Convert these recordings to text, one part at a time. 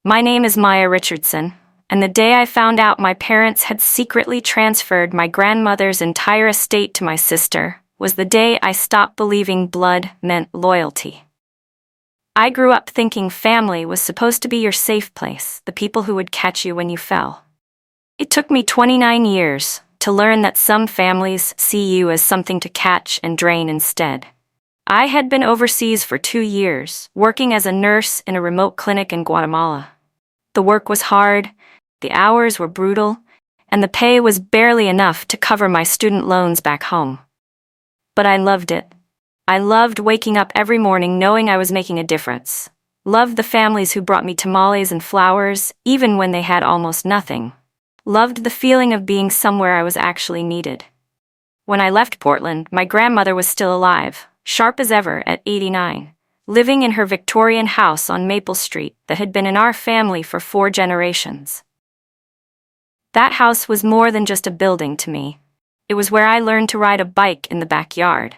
My name is Maya Richardson, and the day I found out my parents had secretly transferred my grandmother's entire estate to my sister was the day I stopped believing blood meant loyalty. I grew up thinking family was supposed to be your safe place, the people who would catch you when you fell. It took me 29 years to learn that some families see you as something to catch and drain instead. I had been overseas for 2 years, working as a nurse in a remote clinic in Guatemala. The work was hard, the hours were brutal, and the pay was barely enough to cover my student loans back home. But I loved it. I loved waking up every morning knowing I was making a difference. Loved the families who brought me tamales and flowers, even when they had almost nothing. Loved the feeling of being somewhere I was actually needed. When I left Portland, my grandmother was still alive, sharp as ever at 89, living in her Victorian house on Maple Street that had been in our family for 4 generations. That house was more than just a building to me. It was where I learned to ride a bike in the backyard.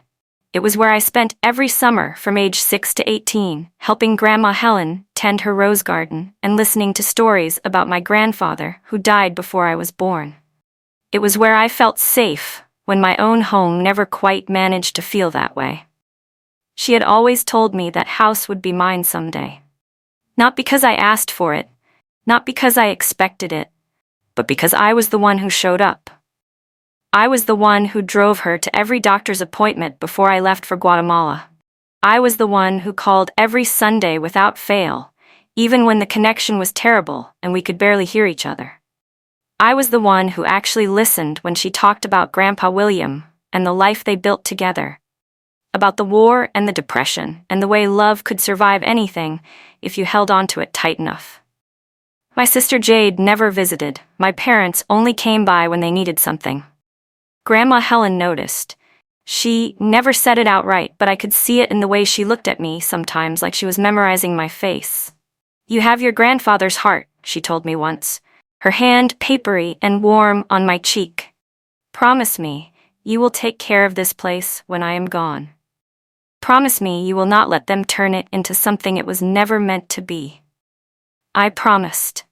It was where I spent every summer from age 6 to 18, helping Grandma Helen tend her rose garden and listening to stories about my grandfather who died before I was born. It was where I felt safe when my own home never quite managed to feel that way. She had always told me that house would be mine someday. Not because I asked for it, not because I expected it, but because I was the one who showed up. I was the one who drove her to every doctor's appointment before I left for Guatemala. I was the one who called every Sunday without fail, even when the connection was terrible and we could barely hear each other. I was the one who actually listened when she talked about Grandpa William and the life they built together, about the war and the depression and the way love could survive anything if you held on to it tight enough. My sister Jade never visited. My parents only came by when they needed something. Grandma Helen noticed. She never said it outright, but I could see it in the way she looked at me sometimes, like she was memorizing my face. "You have your grandfather's heart," she told me once, her hand papery and warm on my cheek. "Promise me, you will take care of this place when I am gone. Promise me you will not let them turn it into something it was never meant to be." I promised.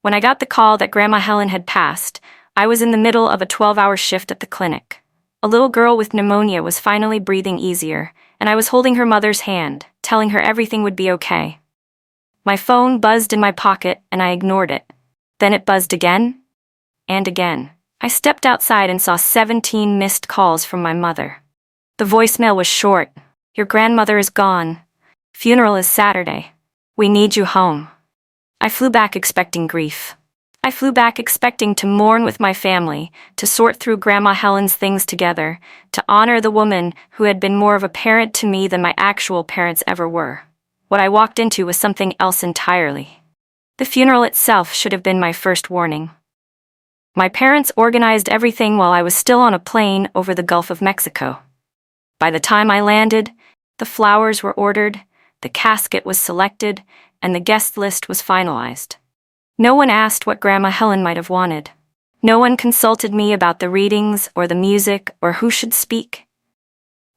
When I got the call that Grandma Helen had passed, I was in the middle of a 12-hour shift at the clinic. A little girl with pneumonia was finally breathing easier, and I was holding her mother's hand, telling her everything would be okay. My phone buzzed in my pocket, and I ignored it. Then it buzzed again, and again. I stepped outside and saw 17 missed calls from my mother. The voicemail was short. "Your grandmother is gone. Funeral is Saturday. We need you home." I flew back expecting grief. I flew back expecting to mourn with my family, to sort through Grandma Helen's things together, to honor the woman who had been more of a parent to me than my actual parents ever were. What I walked into was something else entirely. The funeral itself should have been my first warning. My parents organized everything while I was still on a plane over the Gulf of Mexico. By the time I landed, the flowers were ordered, the casket was selected, and the guest list was finalized. No one asked what Grandma Helen might have wanted. No one consulted me about the readings or the music or who should speak.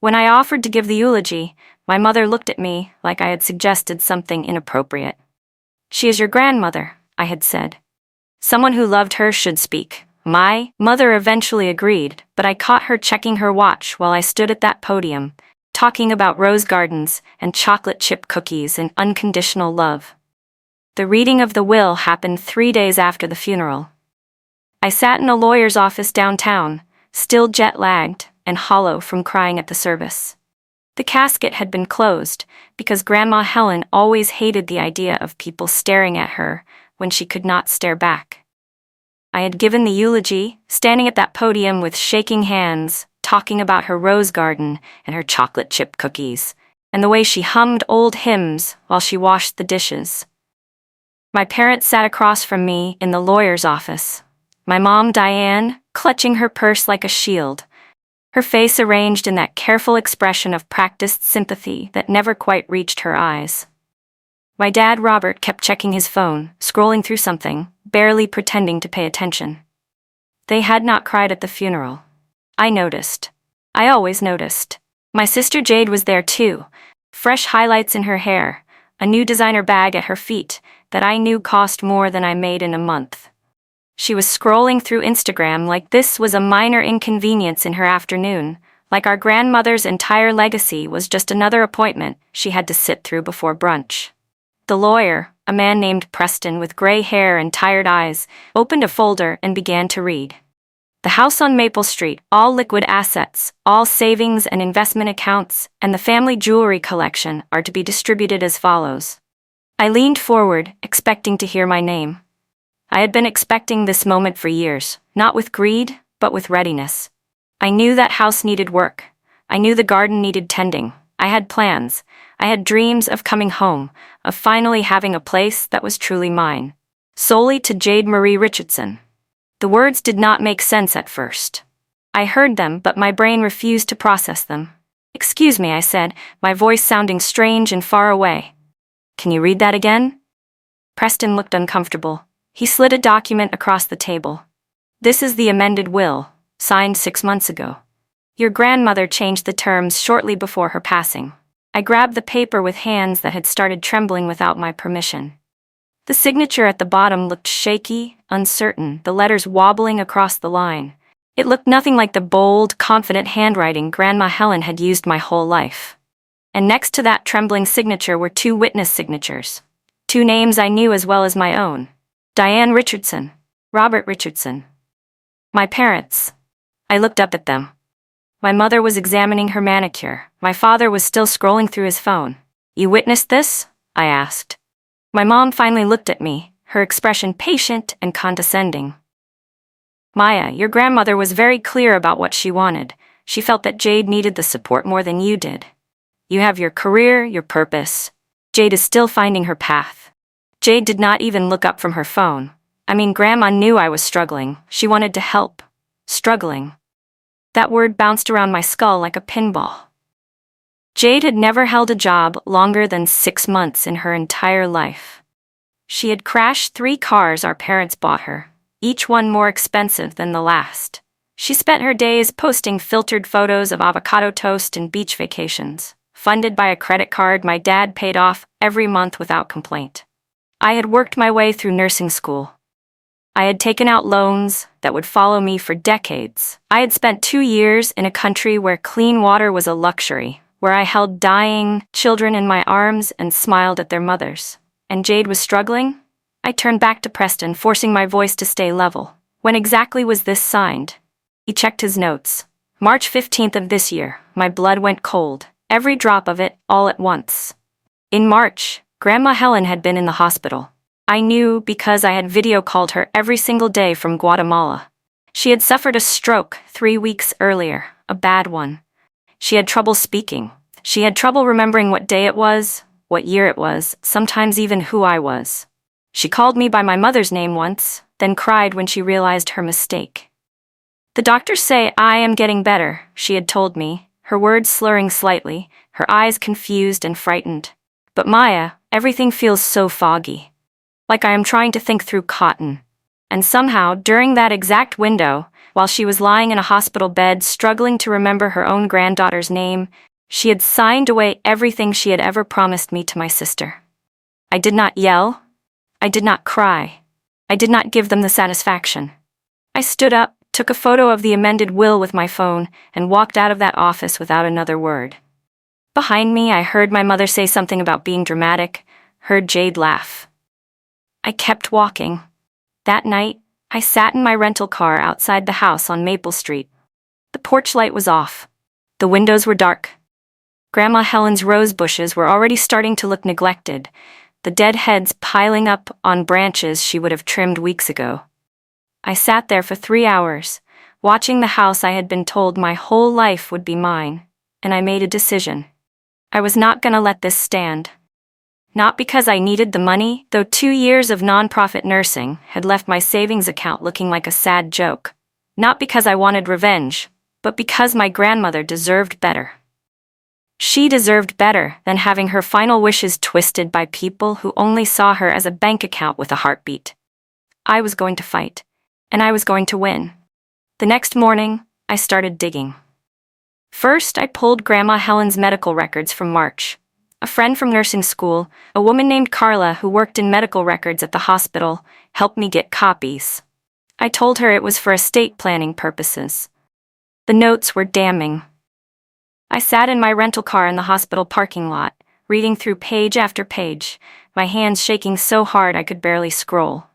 When I offered to give the eulogy, my mother looked at me like I had suggested something inappropriate. "She is your grandmother," I had said. "Someone who loved her should speak." My mother eventually agreed, but I caught her checking her watch while I stood at that podium, talking about rose gardens and chocolate chip cookies and unconditional love. The reading of the will happened 3 days after the funeral. I sat in a lawyer's office downtown, still jet-lagged and hollow from crying at the service. The casket had been closed because Grandma Helen always hated the idea of people staring at her when she could not stare back. I had given the eulogy, standing at that podium with shaking hands, talking about her rose garden and her chocolate chip cookies, and the way she hummed old hymns while she washed the dishes. My parents sat across from me in the lawyer's office. My mom, Diane, clutching her purse like a shield, her face arranged in that careful expression of practiced sympathy that never quite reached her eyes. My dad, Robert, kept checking his phone, scrolling through something, barely pretending to pay attention. They had not cried at the funeral. I noticed. I always noticed. My sister Jade was there too, fresh highlights in her hair, a new designer bag at her feet, that I knew cost more than I made in a month. She was scrolling through Instagram like this was a minor inconvenience in her afternoon, like our grandmother's entire legacy was just another appointment she had to sit through before brunch. The lawyer, a man named Preston with gray hair and tired eyes, opened a folder and began to read. The house on Maple Street, all liquid assets, all savings and investment accounts, and the family jewelry collection are to be distributed as follows. I leaned forward, expecting to hear my name. I had been expecting this moment for years, not with greed, but with readiness. I knew that house needed work. I knew the garden needed tending. I had plans. I had dreams of coming home, of finally having a place that was truly mine. Solely to Jade Marie Richardson. The words did not make sense at first. I heard them, but my brain refused to process them. "Excuse me," I said, my voice sounding strange and far away. "Can you read that again?" Preston looked uncomfortable. He slid a document across the table. "This is the amended will, signed 6 months ago. Your grandmother changed the terms shortly before her passing." I grabbed the paper with hands that had started trembling without my permission. The signature at the bottom looked shaky, uncertain, the letters wobbling across the line. It looked nothing like the bold, confident handwriting Grandma Helen had used my whole life. And next to that trembling signature were 2 witness signatures. 2 names I knew as well as my own. Diane Richardson, Robert Richardson. My parents. I looked up at them. My mother was examining her manicure. My father was still scrolling through his phone. "You witnessed this?" I asked. My mom finally looked at me, her expression patient and condescending. "Maya, your grandmother was very clear about what she wanted. She felt that Jade needed the support more than you did. You have your career, your purpose. Jade is still finding her path." Jade did not even look up from her phone. I mean, Grandma knew I was struggling. She wanted to help. Struggling. That word bounced around my skull like a pinball. Jade had never held a job longer than 6 months in her entire life. She had crashed 3 cars our parents bought her, each one more expensive than the last. She spent her days posting filtered photos of avocado toast and beach vacations, funded by a credit card my dad paid off every month without complaint. I had worked my way through nursing school. I had taken out loans that would follow me for decades. I had spent 2 years in a country where clean water was a luxury, where I held dying children in my arms and smiled at their mothers. And Jade was struggling? I turned back to Preston, forcing my voice to stay level. "When exactly was this signed?" He checked his notes. "March 15th of this year." My blood went cold, every drop of it, all at once. In March, Grandma Helen had been in the hospital. I knew because I had video called her every single day from Guatemala. She had suffered a stroke 3 weeks earlier, a bad one. She had trouble speaking. She had trouble remembering what day it was, what year it was, sometimes even who I was. She called me by my mother's name once, then cried when she realized her mistake. "The doctors say I am getting better," she had told me, her words slurring slightly, her eyes confused and frightened. "But Maya, everything feels so foggy. Like I am trying to think through cotton." And somehow, during that exact window, while she was lying in a hospital bed struggling to remember her own granddaughter's name, she had signed away everything she had ever promised me to my sister. I did not yell. I did not cry. I did not give them the satisfaction. I stood up, took a photo of the amended will with my phone, and walked out of that office without another word. Behind me, I heard my mother say something about being dramatic, heard Jade laugh. I kept walking. That night, I sat in my rental car outside the house on Maple Street. The porch light was off. The windows were dark. Grandma Helen's rose bushes were already starting to look neglected, the dead heads piling up on branches she would have trimmed weeks ago. I sat there for 3 hours, watching the house I had been told my whole life would be mine, and I made a decision. I was not going to let this stand. Not because I needed the money, though 2 years of nonprofit nursing had left my savings account looking like a sad joke. Not because I wanted revenge, but because my grandmother deserved better. She deserved better than having her final wishes twisted by people who only saw her as a bank account with a heartbeat. I was going to fight, and I was going to win. The next morning, I started digging. First, I pulled Grandma Helen's medical records from March. A friend from nursing school, a woman named Carla who worked in medical records at the hospital, helped me get copies. I told her it was for estate planning purposes. The notes were damning. I sat in my rental car in the hospital parking lot, reading through page after page, my hands shaking so hard I could barely scroll.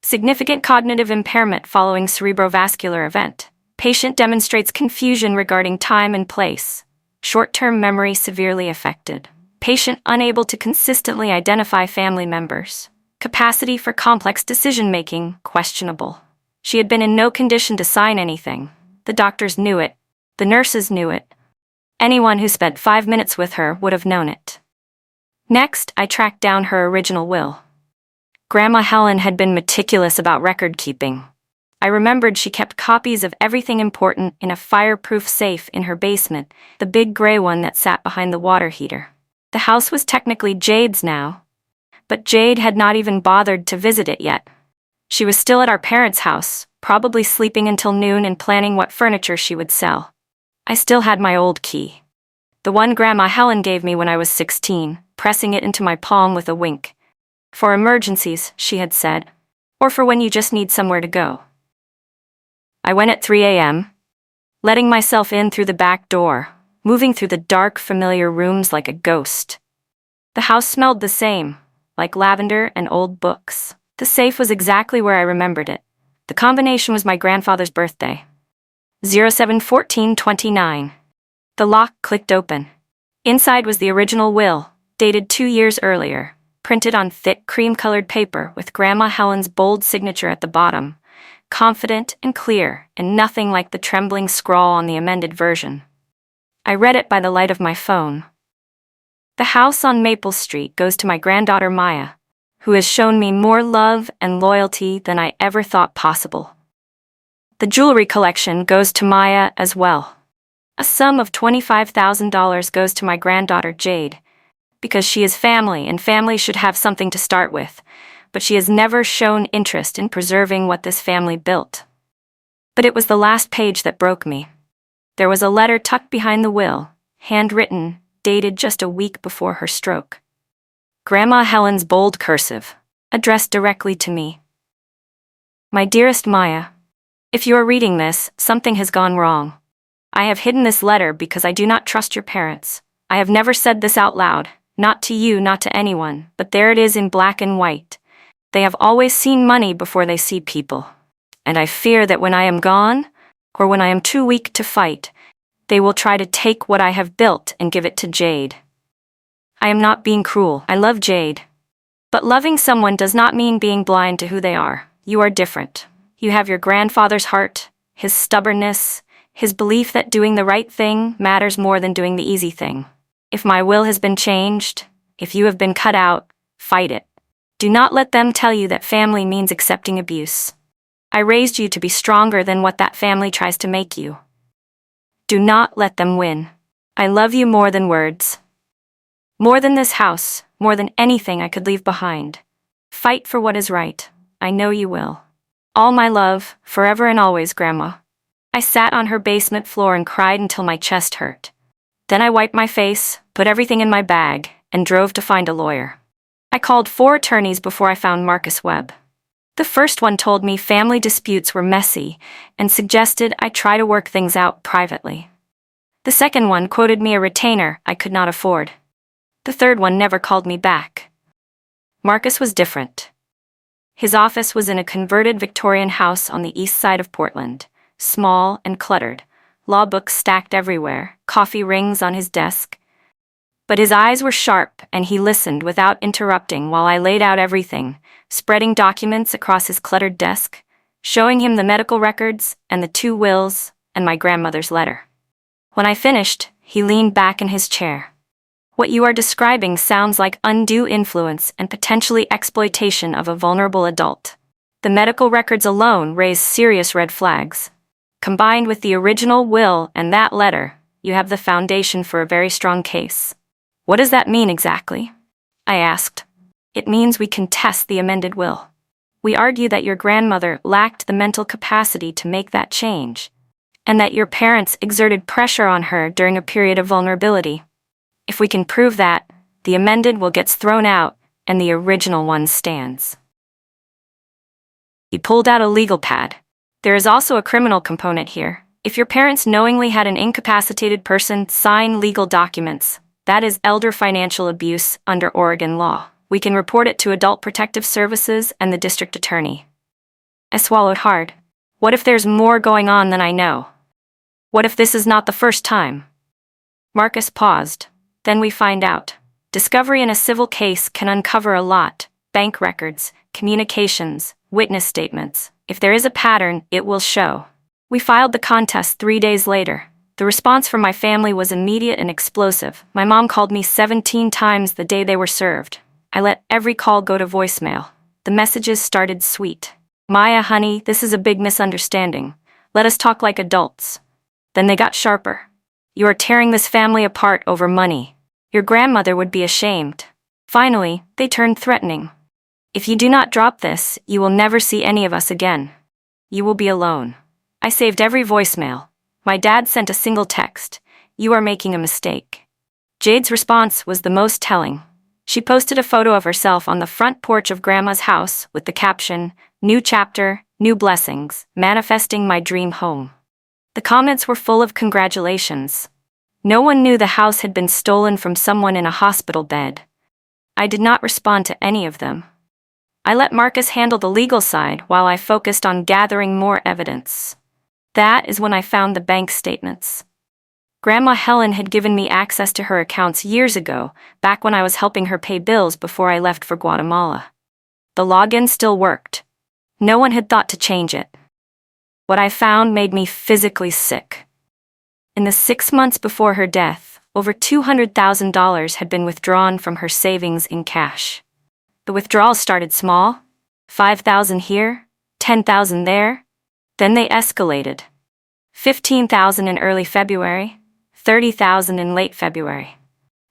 Significant cognitive impairment following cerebrovascular event. Patient demonstrates confusion regarding time and place. Short-term memory severely affected. Patient unable to consistently identify family members. Capacity for complex decision-making questionable. She had been in no condition to sign anything. The doctors knew it. The nurses knew it. Anyone who spent 5 minutes with her would have known it. Next, I tracked down her original will. Grandma Helen had been meticulous about record-keeping. I remembered she kept copies of everything important in a fireproof safe in her basement, the big gray one that sat behind the water heater. The house was technically Jade's now, but Jade had not even bothered to visit it yet. She was still at our parents' house, probably sleeping until noon and planning what furniture she would sell. I still had my old key. The one Grandma Helen gave me when I was 16, pressing it into my palm with a wink. For emergencies, she had said, or for when you just need somewhere to go. I went at 3 a.m., letting myself in through the back door, moving through the dark, familiar rooms like a ghost. The house smelled the same, like lavender and old books. The safe was exactly where I remembered it. The combination was my grandfather's birthday. 07-14-29. The lock clicked open. Inside was the original will, dated 2 years earlier, printed on thick cream-colored paper with Grandma Helen's bold signature at the bottom, confident and clear, and nothing like the trembling scrawl on the amended version. I read it by the light of my phone. The house on Maple Street goes to my granddaughter Maya, who has shown me more love and loyalty than I ever thought possible. The jewelry collection goes to Maya as well. A sum of $25,000 goes to my granddaughter Jade, because she is family and family should have something to start with, but she has never shown interest in preserving what this family built. But it was the last page that broke me. There was a letter tucked behind the will, handwritten, dated just a week before her stroke. Grandma Helen's bold cursive, addressed directly to me. My dearest Maya, if you are reading this, something has gone wrong. I have hidden this letter because I do not trust your parents. I have never said this out loud, not to you, not to anyone, but there it is in black and white. They have always seen money before they see people. And I fear that when I am gone, or when I am too weak to fight, they will try to take what I have built and give it to Jade. I am not being cruel. I love Jade. But loving someone does not mean being blind to who they are. You are different. You have your grandfather's heart, his stubbornness, his belief that doing the right thing matters more than doing the easy thing. If my will has been changed, if you have been cut out, fight it. Do not let them tell you that family means accepting abuse. I raised you to be stronger than what that family tries to make you. Do not let them win. I love you more than words. More than this house, more than anything I could leave behind. Fight for what is right. I know you will. All my love, forever and always, Grandma. I sat on her basement floor and cried until my chest hurt. Then I wiped my face, put everything in my bag, and drove to find a lawyer. I called 4 attorneys before I found Marcus Webb. The first one told me family disputes were messy and suggested I try to work things out privately. The second one quoted me a retainer I could not afford. The third one never called me back. Marcus was different. His office was in a converted Victorian house on the east side of Portland, small and cluttered, law books stacked everywhere, coffee rings on his desk. But his eyes were sharp and he listened without interrupting while I laid out everything, spreading documents across his cluttered desk, showing him the medical records and the 2 wills and my grandmother's letter. When I finished, he leaned back in his chair. What you are describing sounds like undue influence and potentially exploitation of a vulnerable adult. The medical records alone raise serious red flags. Combined with the original will and that letter, you have the foundation for a very strong case. What does that mean exactly? I asked. It means we contest the amended will. We argue that your grandmother lacked the mental capacity to make that change, and that your parents exerted pressure on her during a period of vulnerability. If we can prove that, The amended will gets thrown out, and the original one stands. He pulled out a legal pad. There is also a criminal component here. If your parents knowingly had an incapacitated person sign legal documents, that is elder financial abuse under Oregon law. We can report it to Adult Protective Services and the district attorney. I swallowed hard. What if there's more going on than I know? What if this is not the first time? Marcus paused. Then we find out. Discovery in a civil case can uncover a lot: bank records, communications, witness statements. If there is a pattern, it will show. We filed the contest 3 days later. The response from my family was immediate and explosive. My mom called me 17 times the day they were served. I let every call go to voicemail. The messages started sweet. "Maya, honey, this is a big misunderstanding. Let us talk like adults." Then they got sharper. "You are tearing this family apart over money. Your grandmother would be ashamed." Finally, they turned threatening. "If you do not drop this, you will never see any of us again. You will be alone." I saved every voicemail. My dad sent a single text: "You are making a mistake." Jade's response was the most telling. She posted a photo of herself on the front porch of Grandma's house with the caption, "New chapter, new blessings, manifesting my dream home." The comments were full of congratulations. No one knew the house had been stolen from someone in a hospital bed. I did not respond to any of them. I let Marcus handle the legal side while I focused on gathering more evidence. That is when I found the bank statements. Grandma Helen had given me access to her accounts years ago, back when I was helping her pay bills before I left for Guatemala. The login still worked. No one had thought to change it. What I found made me physically sick. In the 6 months before her death, over $200,000 had been withdrawn from her savings in cash. The withdrawals started small: $5,000 here, $10,000 there. Then they escalated. $15,000 in early February, $30,000 in late February,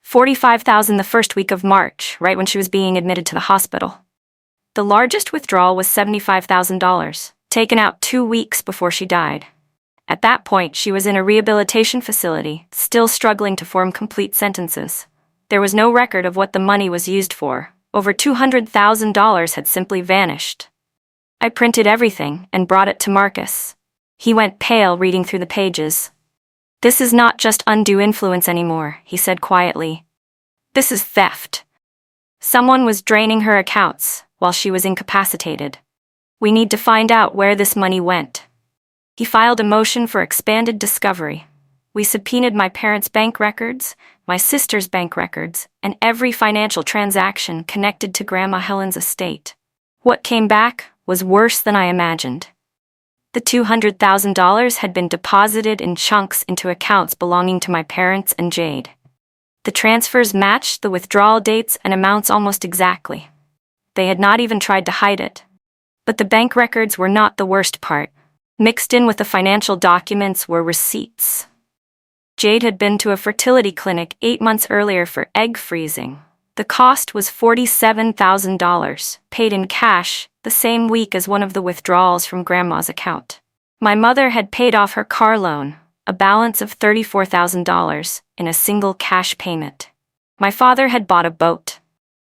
$45,000 the first week of March, right when she was being admitted to the hospital. The largest withdrawal was $75,000, taken out 2 weeks before she died. At that point, she was in a rehabilitation facility, still struggling to form complete sentences. There was no record of what the money was used for. Over $200,000 had simply vanished. I printed everything and brought it to Marcus. He went pale reading through the pages. "This is not just undue influence anymore," he said quietly. "This is theft. Someone was draining her accounts while she was incapacitated. We need to find out where this money went." He filed a motion for expanded discovery. We subpoenaed my parents' bank records, my sister's bank records, and every financial transaction connected to Grandma Helen's estate. What came back was worse than I imagined. The $200,000 had been deposited in chunks into accounts belonging to my parents and Jade. The transfers matched the withdrawal dates and amounts almost exactly. They had not even tried to hide it. But the bank records were not the worst part. Mixed in with the financial documents were receipts. Jade had been to a fertility clinic 8 months earlier for egg freezing. The cost was $47,000, paid in cash, the same week as one of the withdrawals from Grandma's account. My mother had paid off her car loan, a balance of $34,000, in a single cash payment. My father had bought a boat.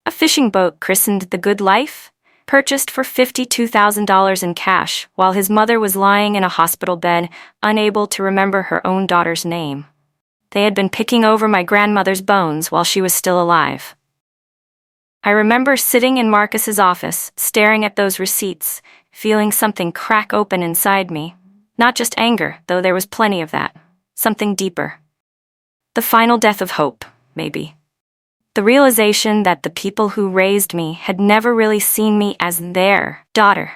A fishing boat christened the Good Life, purchased for $52,000 in cash while his mother was lying in a hospital bed, unable to remember her own daughter's name. They had been picking over my grandmother's bones while she was still alive. I remember sitting in Marcus's office, staring at those receipts, feeling something crack open inside me. Not just anger, though there was plenty of that. Something deeper. The final death of hope, maybe. The realization that the people who raised me had never really seen me as their daughter.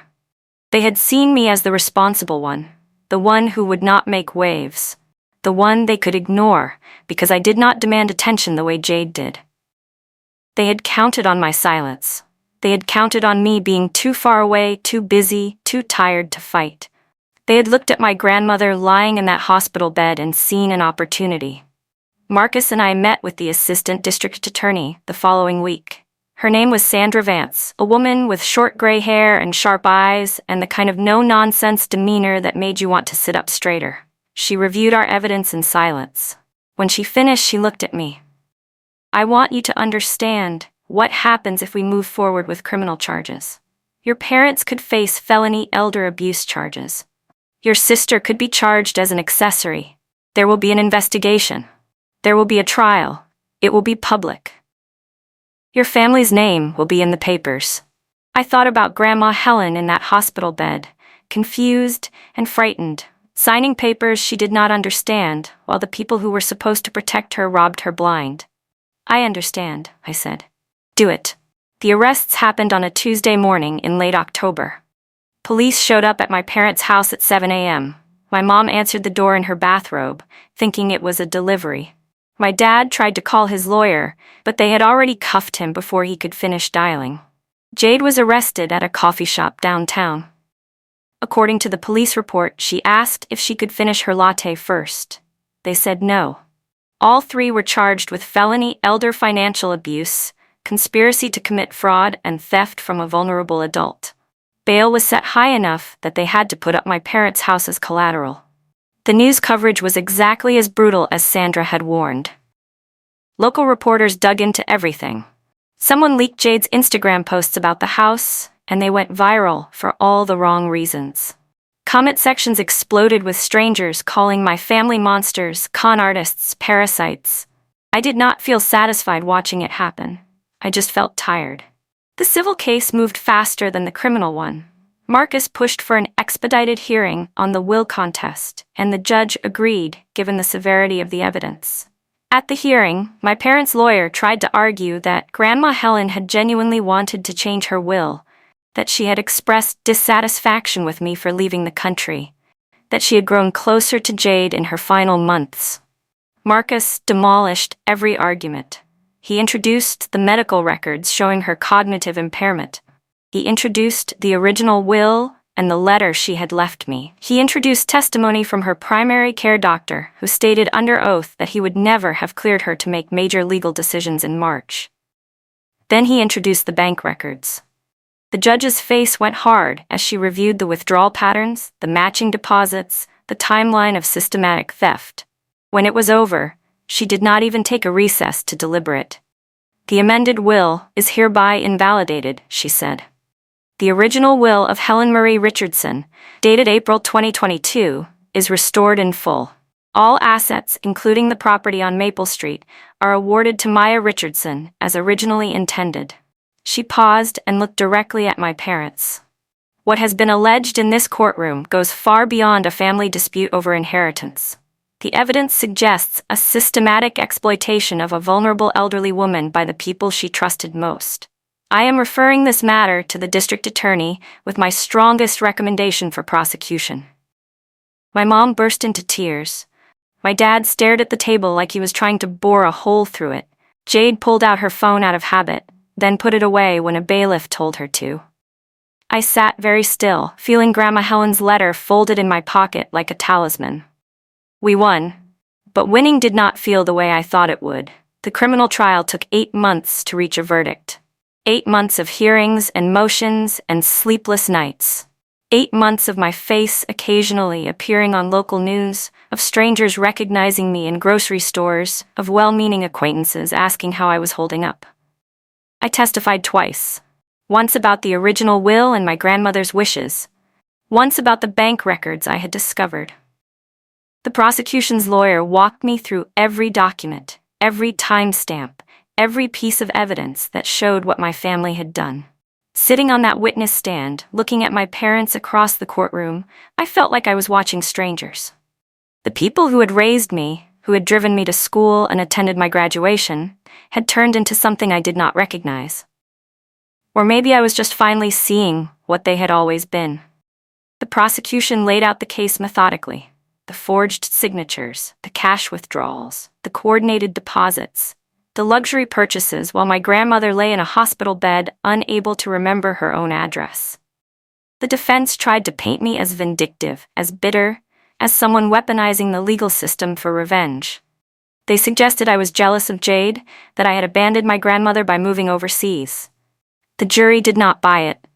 They had seen me as the responsible one, the one who would not make waves, the one they could ignore because I did not demand attention the way Jade did. They had counted on my silence. They had counted on me being too far away, too busy, too tired to fight. They had looked at my grandmother lying in that hospital bed and seen an opportunity. Marcus and I met with the assistant district attorney the following week. Her name was Sandra Vance, a woman with short gray hair and sharp eyes and the kind of no-nonsense demeanor that made you want to sit up straighter. She reviewed our evidence in silence. When she finished, she looked at me. I want you to understand what happens if we move forward with criminal charges. Your parents could face felony elder abuse charges. Your sister could be charged as an accessory. There will be an investigation. There will be a trial. It will be public. Your family's name will be in the papers. I thought about Grandma Helen in that hospital bed, confused and frightened, signing papers she did not understand, while the people who were supposed to protect her robbed her blind. I understand, I said. Do it. The arrests happened on a Tuesday morning in late October. Police showed up at my parents' house at 7 a.m. My mom answered the door in her bathrobe, thinking it was a delivery. My dad tried to call his lawyer, but they had already cuffed him before he could finish dialing. Jade was arrested at a coffee shop downtown. According to the police report, she asked if she could finish her latte first. They said no. All three were charged with felony elder financial abuse, conspiracy to commit fraud, and theft from a vulnerable adult. Bail was set high enough that they had to put up my parents' house as collateral. The news coverage was exactly as brutal as Sandra had warned. Local reporters dug into everything. Someone leaked Jade's Instagram posts about the house, and they went viral for all the wrong reasons. Comment sections exploded with strangers calling my family monsters, con artists, parasites. I did not feel satisfied watching it happen. I just felt tired. The civil case moved faster than the criminal one. Marcus pushed for an expedited hearing on the will contest, and the judge agreed, given the severity of the evidence. At the hearing, my parents' lawyer tried to argue that Grandma Helen had genuinely wanted to change her will, that she had expressed dissatisfaction with me for leaving the country, that she had grown closer to Jade in her final months. Marcus demolished every argument. He introduced the medical records showing her cognitive impairment. He introduced the original will and the letter she had left me. He introduced testimony from her primary care doctor, who stated under oath that he would never have cleared her to make major legal decisions in March. Then he introduced the bank records. The judge's face went hard as she reviewed the withdrawal patterns, the matching deposits, the timeline of systematic theft. When it was over, she did not even take a recess to deliberate. The amended will is hereby invalidated, she said. The original will of Helen Marie Richardson, dated April 2022, is restored in full. All assets, including the property on Maple Street, are awarded to Maya Richardson as originally intended. She paused and looked directly at my parents. What has been alleged in this courtroom goes far beyond a family dispute over inheritance. The evidence suggests a systematic exploitation of a vulnerable elderly woman by the people she trusted most. I am referring this matter to the district attorney with my strongest recommendation for prosecution. My mom burst into tears. My dad stared at the table like he was trying to bore a hole through it. Jade pulled out her phone out of habit, then put it away when a bailiff told her to. I sat very still, feeling Grandma Helen's letter folded in my pocket like a talisman. We won, but winning did not feel the way I thought it would. The criminal trial took 8 months to reach a verdict. 8 months of hearings and motions and sleepless nights. 8 months of my face occasionally appearing on local news, of strangers recognizing me in grocery stores, of well-meaning acquaintances asking how I was holding up. I testified twice. Once about the original will and my grandmother's wishes. Once about the bank records I had discovered. The prosecution's lawyer walked me through every document, every timestamp, every piece of evidence that showed what my family had done. Sitting on that witness stand, looking at my parents across the courtroom, I felt like I was watching strangers. The people who had raised me, who had driven me to school and attended my graduation, had turned into something I did not recognize. Or maybe I was just finally seeing what they had always been. The prosecution laid out the case methodically. The forged signatures, the cash withdrawals, the coordinated deposits, the luxury purchases while my grandmother lay in a hospital bed, unable to remember her own address. The defense tried to paint me as vindictive, as bitter, as someone weaponizing the legal system for revenge. They suggested I was jealous of Jade, that I had abandoned my grandmother by moving overseas. The jury did not buy it.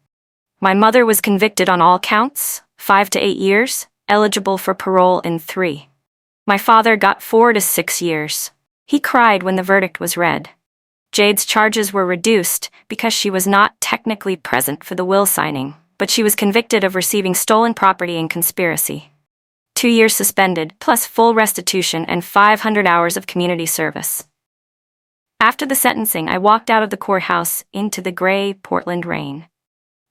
My mother was convicted on all counts, 5 to 8 years, eligible for parole in 3. My father got 4 to 6 years. He cried when the verdict was read. Jade's charges were reduced because she was not technically present for the will signing, but she was convicted of receiving stolen property and conspiracy. 2 years suspended, plus full restitution and 500 hours of community service. After the sentencing, I walked out of the courthouse into the gray Portland rain.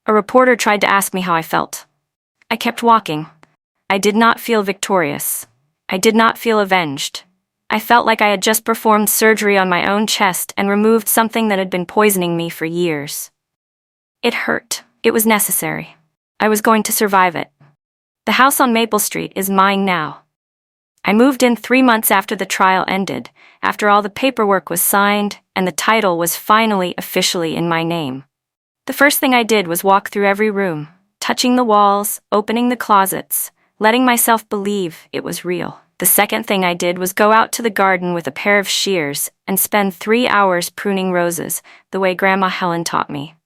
A reporter tried to ask me how I felt. I kept walking. I did not feel victorious. I did not feel avenged. I felt like I had just performed surgery on my own chest and removed something that had been poisoning me for years. It hurt. It was necessary. I was going to survive it. The house on Maple Street is mine now. I moved in 3 months after the trial ended, after all the paperwork was signed and the title was finally officially in my name. The first thing I did was walk through every room, touching the walls, opening the closets, letting myself believe it was real. The second thing I did was go out to the garden with a pair of shears and spend 3 hours pruning roses, the way Grandma Helen taught me.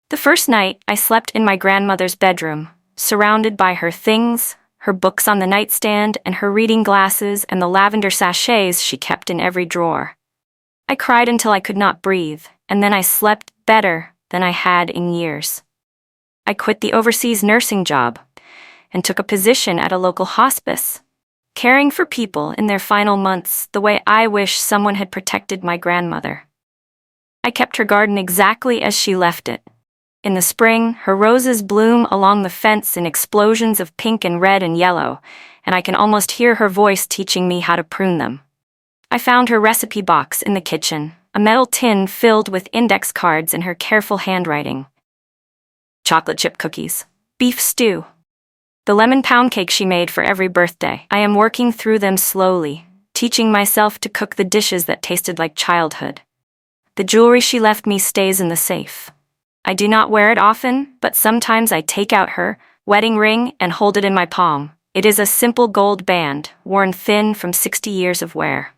The first night, I slept in my grandmother's bedroom, surrounded by her things, her books on the nightstand, and her reading glasses and the lavender sachets she kept in every drawer. I cried until I could not breathe, and then I slept better than I had in years. I quit the overseas nursing job and took a position at a local hospice, caring for people in their final months the way I wish someone had protected my grandmother. I kept her garden exactly as she left it. In the spring, her roses bloom along the fence in explosions of pink and red and yellow, and I can almost hear her voice teaching me how to prune them. I found her recipe box in the kitchen, a metal tin filled with index cards in her careful handwriting. Chocolate chip cookies, beef stew, the lemon pound cake she made for every birthday. I am working through them slowly, teaching myself to cook the dishes that tasted like childhood. The jewelry she left me stays in the safe. I do not wear it often, but sometimes I take out her wedding ring and hold it in my palm. It is a simple gold band, worn thin from 60 years of wear.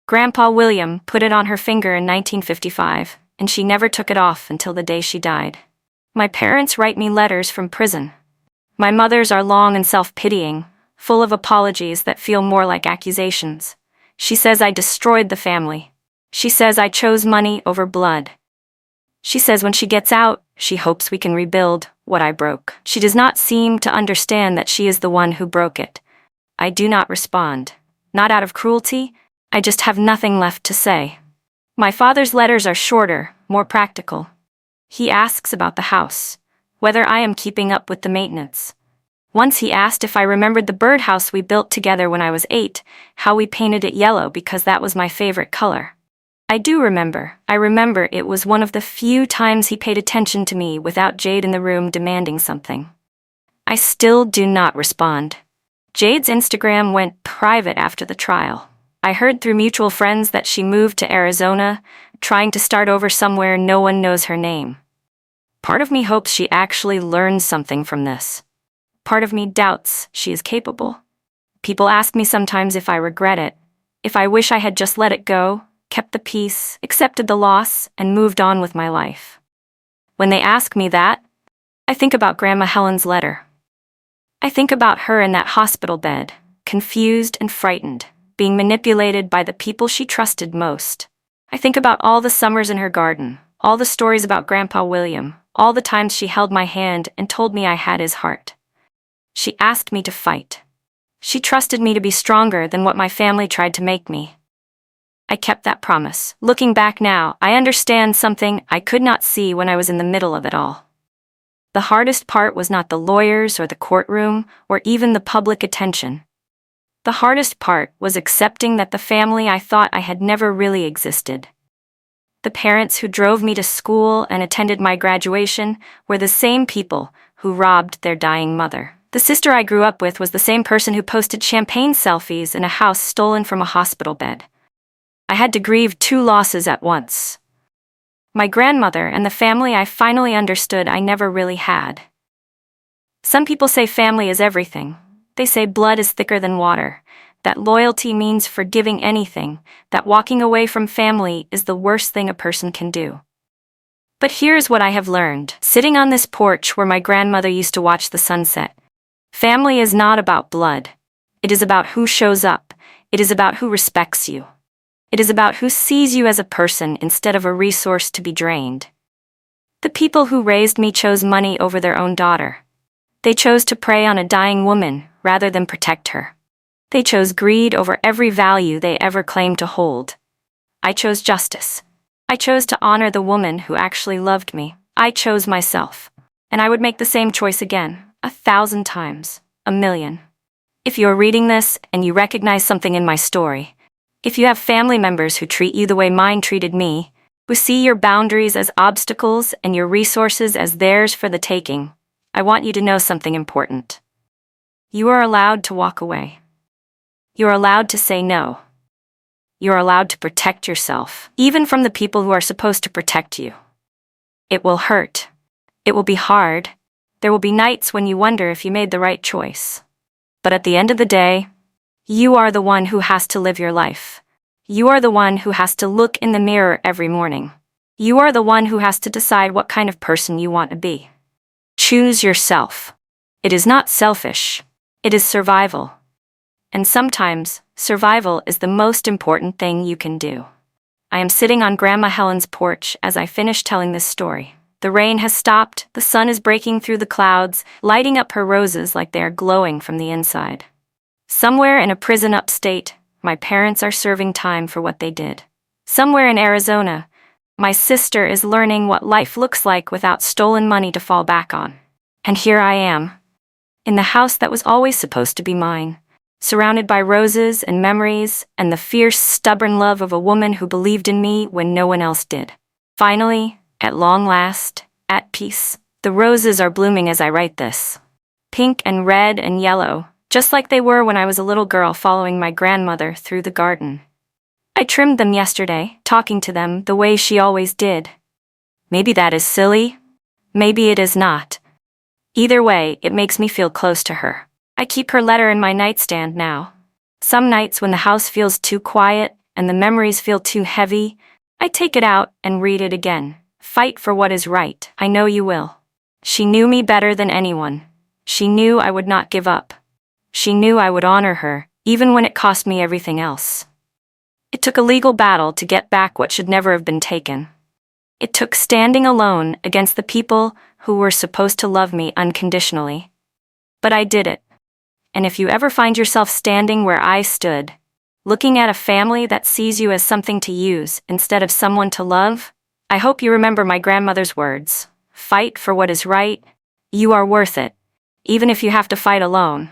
Grandpa William put it on her finger in 1955, and she never took it off until the day she died. My parents write me letters from prison. My mother's are long and self-pitying, full of apologies that feel more like accusations. She says I destroyed the family. She says I chose money over blood. She says when she gets out, she hopes we can rebuild what I broke. She does not seem to understand that she is the one who broke it. I do not respond. Not out of cruelty, I just have nothing left to say. My father's letters are shorter, more practical. He asks about the house, whether I am keeping up with the maintenance. Once he asked if I remembered the birdhouse we built together when I was 8, how we painted it yellow because that was my favorite color. I do remember. I remember it was one of the few times he paid attention to me without Jade in the room demanding something. I still do not respond. Jade's Instagram went private after the trial. I heard through mutual friends that she moved to Arizona, trying to start over somewhere no one knows her name. Part of me hopes she actually learned something from this. Part of me doubts she is capable. People ask me sometimes if I regret it, if I wish I had just let it go, kept the peace, accepted the loss, and moved on with my life. When they ask me that, I think about Grandma Helen's letter. I think about her in that hospital bed, confused and frightened, being manipulated by the people she trusted most. I think about all the summers in her garden, all the stories about Grandpa William, all the times she held my hand and told me I had his heart. She asked me to fight. She trusted me to be stronger than what my family tried to make me. I kept that promise. Looking back now, I understand something I could not see when I was in the middle of it all. The hardest part was not the lawyers or the courtroom or even the public attention. The hardest part was accepting that the family I thought I had never really existed. The parents who drove me to school and attended my graduation were the same people who robbed their dying mother. The sister I grew up with was the same person who posted champagne selfies in a house stolen from a hospital bed. I had to grieve 2 losses at once. My grandmother and the family I finally understood I never really had. Some people say family is everything. They say blood is thicker than water, that loyalty means forgiving anything, that walking away from family is the worst thing a person can do. But here's what I have learned, sitting on this porch where my grandmother used to watch the sunset. Family is not about blood. It is about who shows up. It is about who respects you. It is about who sees you as a person instead of a resource to be drained. The people who raised me chose money over their own daughter. They chose to prey on a dying woman rather than protect her. They chose greed over every value they ever claimed to hold. I chose justice. I chose to honor the woman who actually loved me. I chose myself. And I would make the same choice again, 1,000 times, 1,000,000. If you're reading this and you recognize something in my story, if you have family members who treat you the way mine treated me, who see your boundaries as obstacles and your resources as theirs for the taking, I want you to know something important. You are allowed to walk away. You are allowed to say no. You are allowed to protect yourself, even from the people who are supposed to protect you. It will hurt. It will be hard. There will be nights when you wonder if you made the right choice. But at the end of the day, you are the one who has to live your life. You are the one who has to look in the mirror every morning. You are the one who has to decide what kind of person you want to be. Choose yourself. It is not selfish. It is survival. And sometimes, survival is the most important thing you can do. I am sitting on Grandma Helen's porch as I finish telling this story. The rain has stopped, the sun is breaking through the clouds, lighting up her roses like they are glowing from the inside. Somewhere in a prison upstate, my parents are serving time for what they did. Somewhere in Arizona, my sister is learning what life looks like without stolen money to fall back on. And here I am, in the house that was always supposed to be mine, surrounded by roses and memories and the fierce, stubborn love of a woman who believed in me when no one else did. Finally, at long last, at peace, the roses are blooming as I write this. Pink and red and yellow, just like they were when I was a little girl following my grandmother through the garden. I trimmed them yesterday, talking to them the way she always did. Maybe that is silly. Maybe it is not. Either way, it makes me feel close to her. I keep her letter in my nightstand now. Some nights when the house feels too quiet and the memories feel too heavy, I take it out and read it again. Fight for what is right. I know you will. She knew me better than anyone. She knew I would not give up. She knew I would honor her, even when it cost me everything else. It took a legal battle to get back what should never have been taken. It took standing alone against the people who were supposed to love me unconditionally. But I did it. And if you ever find yourself standing where I stood, looking at a family that sees you as something to use instead of someone to love, I hope you remember my grandmother's words. Fight for what is right. You are worth it, even if you have to fight alone.